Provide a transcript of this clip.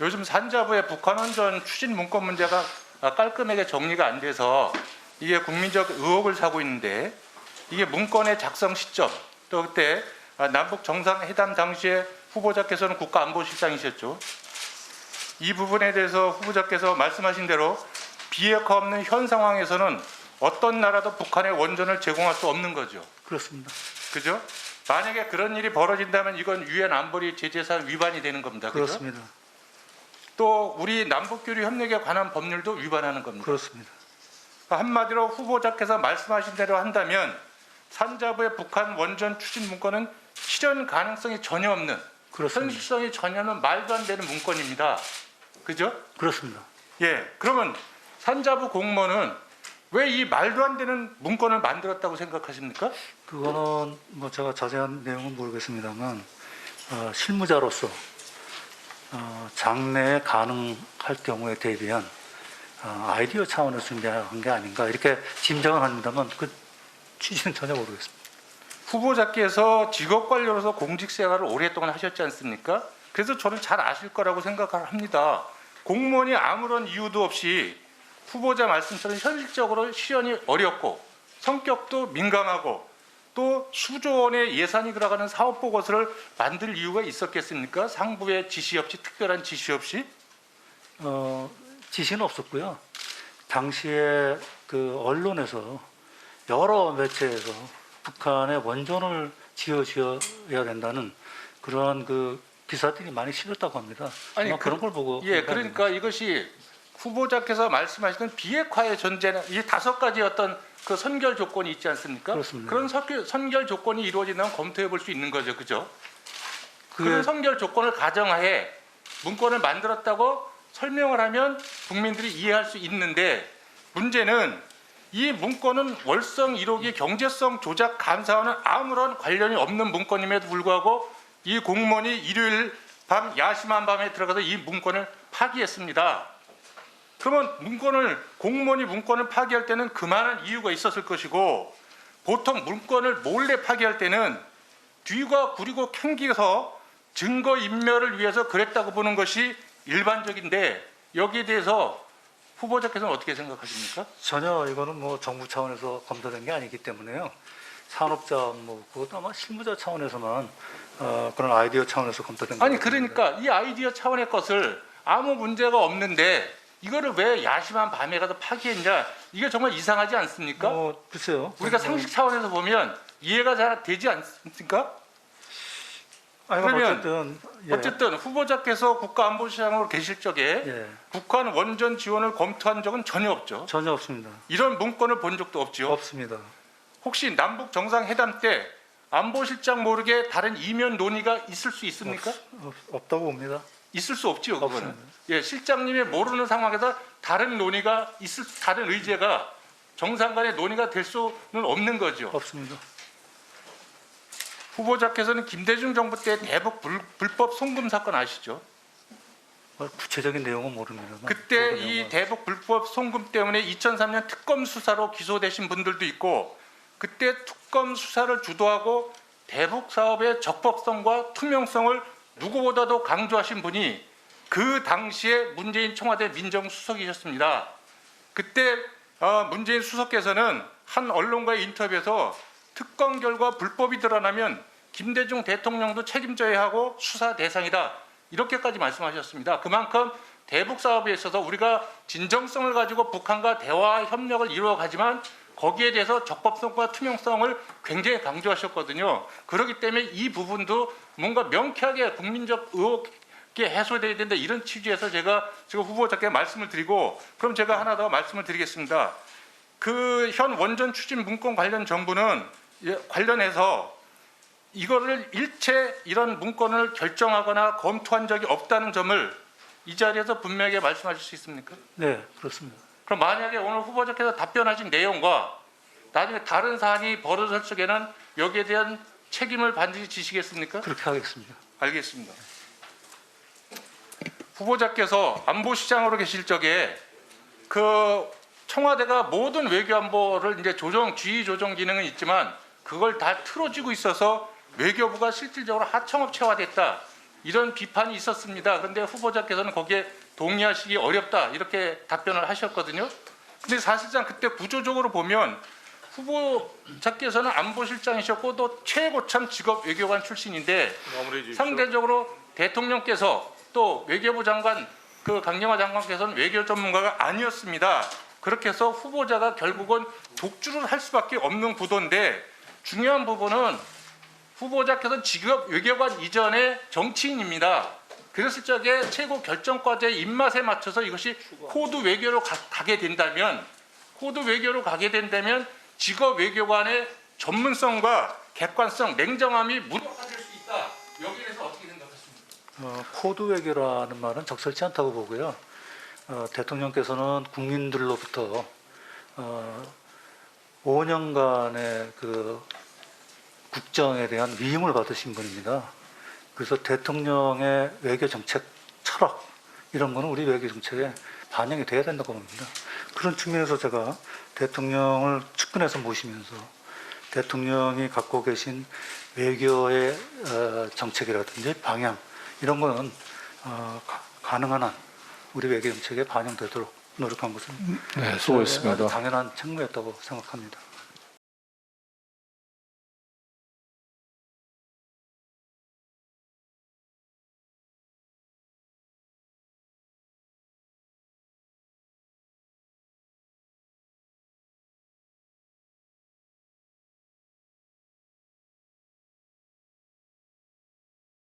요즘 산자부의 북한 원전 추진 문건 문제가 깔끔하게 정리가 안 돼서 이게 국민적 의혹을 사고 있는데, 이게 문건의 작성 시점, 또 그때 남북 정상회담 당시에 후보자께서는 국가안보실장이셨죠. 이 부분에 대해서 후보자께서 말씀하신 대로 비핵화 없는 현 상황에서는 어떤 나라도 북한의 원전을 제공할 수 없는 거죠. 그렇습니다. 그죠? 만약에 그런 일이 벌어진다면 이건 유엔 안보리 제재사항 위반이 되는 겁니다. 그죠? 그렇습니다. 또 우리 남북교류 협력에 관한 법률도 위반하는 겁니다. 그렇습니다. 한마디로 후보자께서 말씀하신 대로 한다면 산자부의 북한 원전 추진 문건은 실현 가능성이 전혀 없는, 그렇습니다. 현실성이 전혀 없는 말도 안 되는 문건입니다. 그죠? 그렇습니다. 예. 그러면 산자부 공무원은 왜 이 말도 안 되는 문건을 만들었다고 생각하십니까? 그거는 뭐 제가 자세한 내용은 모르겠습니다만 실무자로서 장래에 가능할 경우에 대비한 아이디어 차원에서 준비한 게 아닌가 이렇게 짐작은 합니다만 그 취지는 전혀 모르겠습니다. 후보자께서 직업관료로서 공직생활을 오랫동안 하셨지 않습니까? 그래서 저는 잘 아실 거라고 생각을 합니다. 공무원이 아무런 이유도 없이 후보자 말씀처럼 현실적으로 실현이 어렵고 성격도 민감하고 또 수조 원의 예산이 들어가는 사업 보고서를 만들 이유가 있었겠습니까? 상부의 지시 없이, 특별한 지시 없이? 지시는 없었고요. 당시에 그 언론에서 여러 매체에서 북한의 원전을 지어야 된다는 그런 그 기사들이 많이 실렸다고 합니다. 아마 그런 걸 보고. 예, 그러니까 이것이 후보자께서 말씀하시는 비핵화의 전제는 이 5가지 어떤 그 선결 조건이 있지 않습니까? 그렇습니다. 그런 선결 조건이 이루어진다면 검토해 볼 수 있는 거죠, 그죠? 그런 선결 조건을 가정하에 문건을 만들었다고 설명을 하면 국민들이 이해할 수 있는데, 문제는 이 문건은 월성 1호기 경제성 조작 감사와는 아무런 관련이 없는 문건임에도 불구하고 이 공무원이 일요일 밤 야심한 밤에 들어가서 이 문건을 파기했습니다. 그러면 공무원이 문건을 파기할 때는 그만한 이유가 있었을 것이고, 보통 문건을 몰래 파기할 때는 뒤가 구리고 캥기서 증거 인멸을 위해서 그랬다고 보는 것이 일반적인데, 여기에 대해서 후보자께서는 어떻게 생각하십니까? 전혀 이거는 뭐 정부 차원에서 검토된 게 아니기 때문에요. 산업자 뭐 그것도 아마 실무자 차원에서만 그런 아이디어 차원에서 검토된 거. 아니 그러니까 이 아이디어 차원의 것을 아무 문제가 없는데 이거를 왜 야심한 밤에 가서 파기했냐, 이게 정말 이상하지 않습니까? 글쎄요. 우리가 상식 차원에서 보면 이해가 잘 되지 않습니까? 그러면 어쨌든 후보자께서 국가안보실장으로 계실 적에 북한 원전 지원을 검토한 적은 전혀 없죠. 전혀 없습니다. 이런 문건을 본 적도 없죠. 없습니다. 혹시 남북 정상회담 때 안보실장 모르게 다른 이면 논의가 있을 수 있습니까? 없다고 봅니다. 있을 수 없지요, 그거는. 없습니다. 예, 실장님이 모르는 상황에서 다른 논의가 다른 의제가 정상 간의 논의가 될 수는 없는 거죠. 없습니다. 후보자께서는 김대중 정부 때 대북 불법 송금 사건 아시죠? 구체적인 내용은 모릅니다. 그때 이 대북 불법 송금 때문에 2003년 특검 수사로 기소되신 분들도 있고, 그때 특검 수사를 주도하고 대북 사업의 적법성과 투명성을 누구보다도 강조하신 분이 그 당시에 문재인 청와대 민정수석이셨습니다. 그때 문재인 수석께서는 한 언론과의 인터뷰에서 특검 결과 불법이 드러나면 김대중 대통령도 책임져야 하고 수사 대상이다, 이렇게까지 말씀하셨습니다. 그만큼 대북 사업에 있어서 우리가 진정성을 가지고 북한과 대화 협력을 이루어가지만 거기에 대해서 적법성과 투명성을 굉장히 강조하셨거든요. 그렇기 때문에 이 부분도 뭔가 명쾌하게 국민적 의혹이 해소돼야 된다, 이런 취지에서 제가 지금 후보자께 말씀을 드리고, 그럼 제가 하나 더 말씀을 드리겠습니다. 그 현 원전 추진 문건 관련 정부는 관련해서 이거를 일체 이런 문건을 결정하거나 검토한 적이 없다는 점을 이 자리에서 분명하게 말씀하실 수 있습니까? 네, 그렇습니다. 그럼 만약에 오늘 후보자께서 답변하신 내용과 나중에 다른 사안이 벌어질 적에는 여기에 대한 책임을 반드시 지시겠습니까? 그렇게 하겠습니다. 알겠습니다. 후보자께서 안보시장으로 계실 적에 그 청와대가 모든 외교안보를 이제 지휘 조정 기능은 있지만 그걸 다 틀어지고 있어서 외교부가 실질적으로 하청업체화됐다, 이런 비판이 있었습니다. 그런데 후보자께서는 거기에 동의하시기 어렵다 이렇게 답변을 하셨거든요. 근데 사실상 그때 구조적으로 보면 후보자께서는 안보실장이셨고 또 최고참 직업 외교관 출신인데 상대적으로 대통령께서 또 외교부 장관 그 강경화 장관께서는 외교 전문가가 아니었습니다. 그렇게 해서 후보자가 결국은 독주를 할 수밖에 없는 구도인데 중요한 부분은 후보자께서는 직업 외교관 이전의 정치인입니다. 그랬을 적에 최고 결정과제의 입맛에 맞춰서 이것이 코드 외교로 가게 된다면 직업 외교관의 전문성과 객관성, 냉정함이 무력화될 수 있다. 여기에 대해서 어떻게 생각하십니까? 코드 외교라는 말은 적절치 않다고 보고요. 대통령께서는 국민들로부터 5년간의 그 국정에 대한 위임을 받으신 분입니다. 그래서 대통령의 외교 정책 철학 이런 거는 우리 외교 정책에 반영이 돼야 된다고 봅니다. 그런 측면에서 제가 대통령을 측근해서 모시면서 대통령이 갖고 계신 외교의 정책이라든지 방향 이런 거는 가능한 한 우리 외교 정책에 반영되도록 노력한 것은 네, 수고했습니다. 당연한 책무였다고 생각합니다.